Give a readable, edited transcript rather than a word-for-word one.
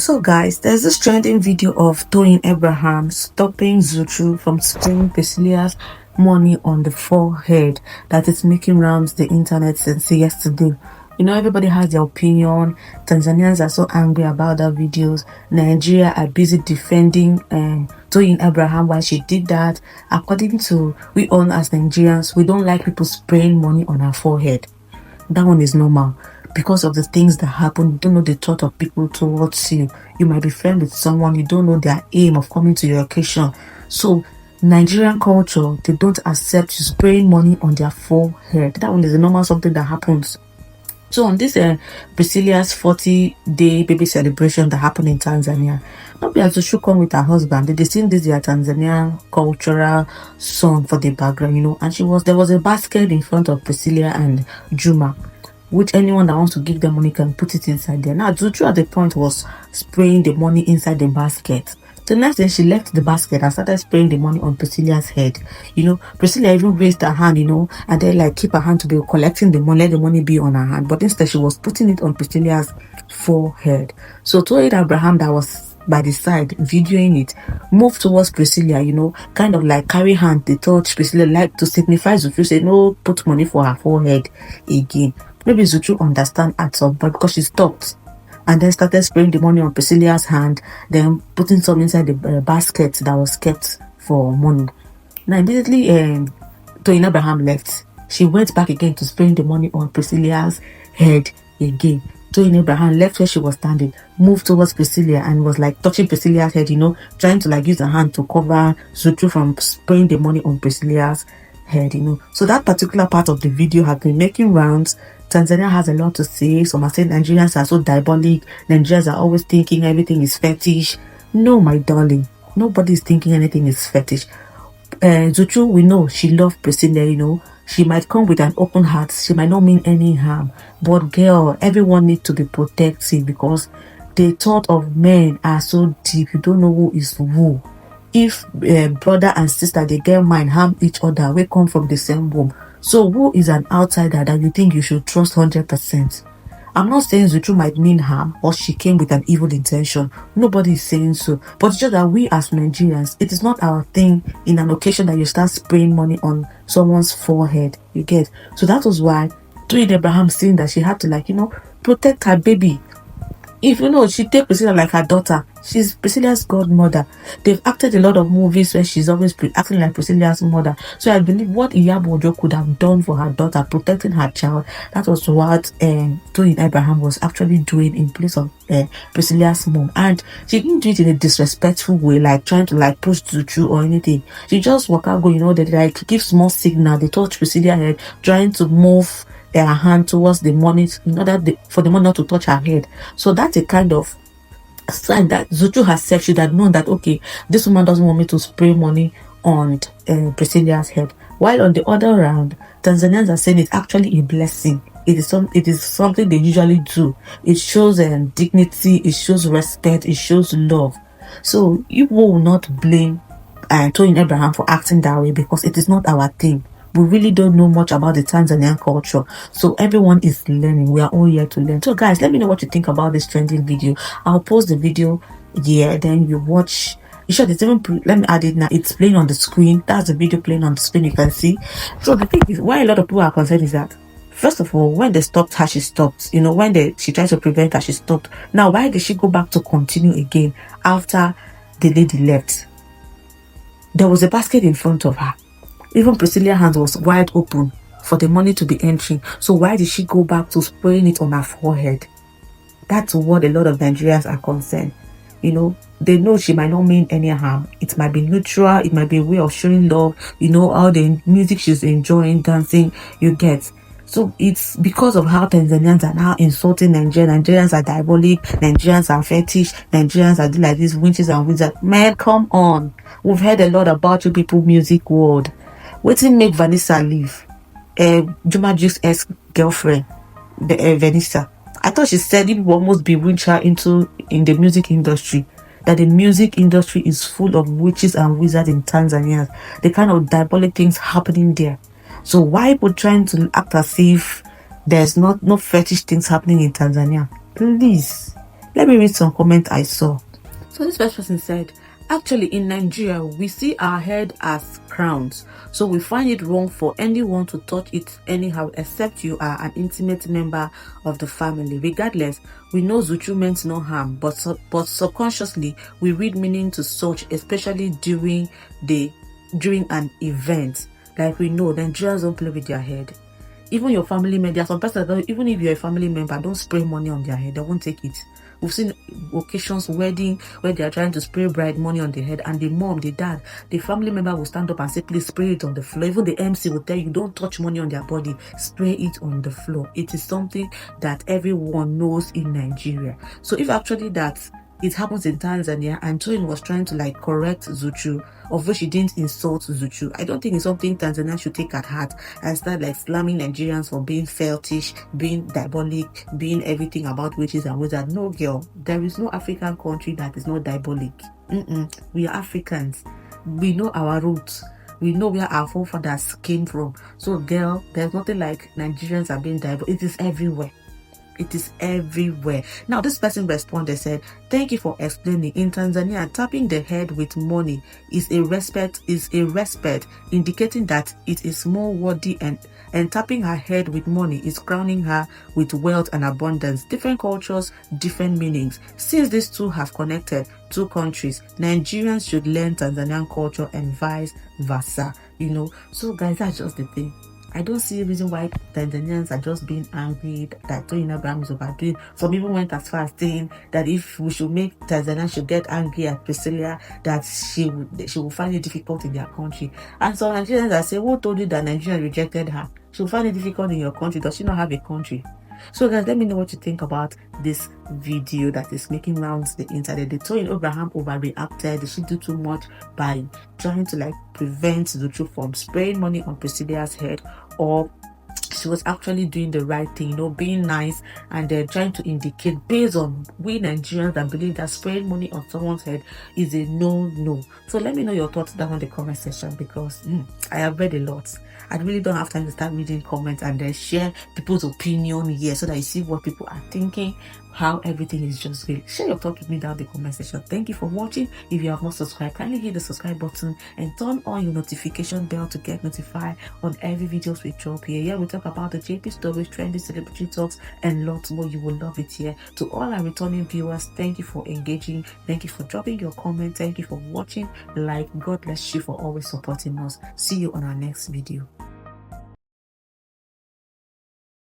So guys, there's this trending video of Toyin Abraham stopping Zuchu from spraying Priscilla's money on the forehead that is making rounds the internet since yesterday. You know, everybody has their opinion. Tanzanians are so angry about that videos. Nigeria are busy defending Toyin Abraham why she did that. According to we all as Nigerians, we don't like people spraying money on our forehead. That one is normal because of the things that happen. You don't know the thought of people towards you. You might be friends with someone, you don't know their aim of coming to your occasion. So Nigerian culture, they don't accept you spraying money on their forehead. That one is a normal something that happens. So on this Priscilla's 40-day baby celebration that happened in Tanzania, not be as Zuchu come with her husband. They sing this their Tanzanian cultural song for the background, you know. And there was a basket in front of Priscilla and Juma, which anyone that wants to give them money can put it inside there. Now Zuchu at the point was spraying the money inside the basket. The next day she left the basket and started spraying the money on Priscilla's head. You know, Priscilla even raised her hand, you know, and then like keep her hand to be collecting the money, let the money be on her hand. But instead she was putting it on Priscilla's forehead. So Toyin Abraham, that was by the side videoing it, moved towards Priscilla, you know, kind of like carry hand, they touch Priscilla, like to signify Zuchu, say no, put money for her forehead again. Maybe Zuchu understand at some point because she stopped and then started spraying the money on Priscilla's hand, then putting some inside the basket that was kept for money. Now immediately Toyin Abraham left. She went back again to spraying the money on Priscilla's head again. Toyin Abraham left where she was standing, moved towards Priscilla and was like touching Priscilla's head, you know, trying to like use her hand to cover Zuchu from spraying the money on Priscilla's head, you know. So that particular part of the video has been making rounds. Tanzania has a lot to say. Some are saying Nigerians are so diabolic. Nigerians are always thinking everything is fetish. No, my darling. Nobody is thinking anything is fetish. Zuchu, we know she loved Priscilla, you know. She might come with an open heart. She might not mean any harm. But girl, everyone needs to be protective because the thought of men are so deep. You don't know who is who. If brother and sister, they get mind, harm each other, we come from the same womb. So who is an outsider that you think you should trust 100%? I'm not saying Zuchu might mean harm or she came with an evil intention. Nobody is saying so. But it's just that we as Nigerians, it is not our thing in an occasion that you start spraying money on someone's forehead. You get? So that was why Toyin Abraham saying that she had to, like, you know, protect her baby. If you know, she take Priscilla like her daughter. She's Priscilla's godmother. They've acted a lot of movies where she's always acting like Priscilla's mother. So I believe what Iyabo Ojo could have done for her daughter, protecting her child, that was what Toyin Abraham was actually doing in place of Priscilla's mom. And she didn't do it in a disrespectful way, like trying to like push Zuchu or anything. She just walk out, go, you know, they like give small signal. They touch Priscilla's head, trying to move her hand towards the money in order for the money not to touch her head. So that's a kind of sign that Zuchu herself should have known that, okay, this woman doesn't want me to spray money on Priscilla's head. While on the other round, Tanzanians are saying it's actually a blessing. It is something they usually do. It shows dignity, it shows respect, it shows love. So you will not blame Toyin Abraham for acting that way because it is not our thing. We really don't know much about the Tanzanian culture. So everyone is learning. We are all here to learn. So guys, let me know what you think about this trending video. I'll post the video here, then you watch. You sure it's even let me add it now. It's playing on the screen. That's the video playing on the screen. You can see. So the thing is, why a lot of people are concerned is that, first of all, when they stopped her, she stopped. You know, when she tried to prevent her, she stopped. Now, why did she go back to continue again after the lady left? There was a basket in front of her. Even Priscilla's hand was wide open for the money to be entering. So why did she go back to spraying it on her forehead? That's what a lot of Nigerians are concerned. You know, they know she might not mean any harm. It might be neutral. It might be a way of showing love. You know, all the music she's enjoying, dancing, you get. So it's because of how Tanzanians are now insulting Nigerians. Nigerians are diabolic. Nigerians are fetish. Nigerians are like these witches and wizards. Man, come on. We've heard a lot about you people music world. Wetin make Vanessa leave? Juma Juice's ex-girlfriend, Vanessa. I thought she said it would almost bewitch her in the music industry. That the music industry is full of witches and wizards in Tanzania. The kind of diabolic things happening there. So why people trying to act as if there's no fetish things happening in Tanzania? Please. Let me read some comments I saw. So this first person said, actually in Nigeria, we see our head as crowns. So we find it wrong for anyone to touch it anyhow, except you are an intimate member of the family. Regardless, we know Zuchu meant no harm, but subconsciously we read meaning to such, especially during an event. Like we know, Nigerians don't play with their head. Even your family member, there are some persons that even if you're a family member, don't spray money on their head. They won't take it. We've seen occasions, wedding, where they are trying to spray bride money on the head, and the mom, the dad, the family member will stand up and say, please spray it on the floor. Even the MC will tell you, don't touch money on their body, spray it on the floor. It is something that everyone knows in Nigeria. So if actually that it happens in Tanzania, and Toyin was trying to like correct Zuchu, of which he didn't insult Zuchu, I don't think it's something Tanzania should take at heart and start like slamming Nigerians for being feltish, being diabolic, being everything about witches and wizards. No, girl, there is no African country that is not diabolic. We are Africans. We know our roots. We know where our forefathers came from. So, girl, there's nothing like Nigerians are being diabolic. It is everywhere. It is everywhere. Now, this person responded, said, thank you for explaining. In Tanzania, tapping the head with money is a respect, indicating that it is more worthy, and tapping her head with money is crowning her with wealth and abundance. Different cultures, different meanings. Since these two have connected two countries, Nigerians should learn Tanzanian culture and vice versa. So guys, that's just the thing. I don't see a reason why Tanzanians are just being angry that Toyin Abraham is overdoing. Some even went as far as saying that if we should make Tanzania should get angry at Priscilla, that she will find it difficult in their country. And some Nigerians are saying, who told you that Nigeria rejected her? She will find it difficult in your country. Does she not have a country? So guys, let me know what you think about this video that is making rounds the internet. Did Toyin Abraham overreacted? Did she do too much by trying to like prevent Zuchu from spraying money on Priscilla's head, or she was actually doing the right thing, being nice, and then trying to indicate based on we Nigerians that believe that spraying money on someone's head is a no. So let me know your thoughts down in the comment section, because I have read a lot. I really don't have time to start reading comments and then share people's opinion here, so that you see what people are thinking, how everything is just great. Share your thoughts with me down in the comment section. Thank you for watching. If you have not subscribed, kindly hit the subscribe button and turn on your notification bell to get notified on every videos we drop here. Yeah, we talk about the JP stories, trendy celebrity talks, and lots more. You will love it here. To all our returning viewers, thank you for engaging. Thank you for dropping your comment. Thank you for watching. God bless you for always supporting us. See you on our next video.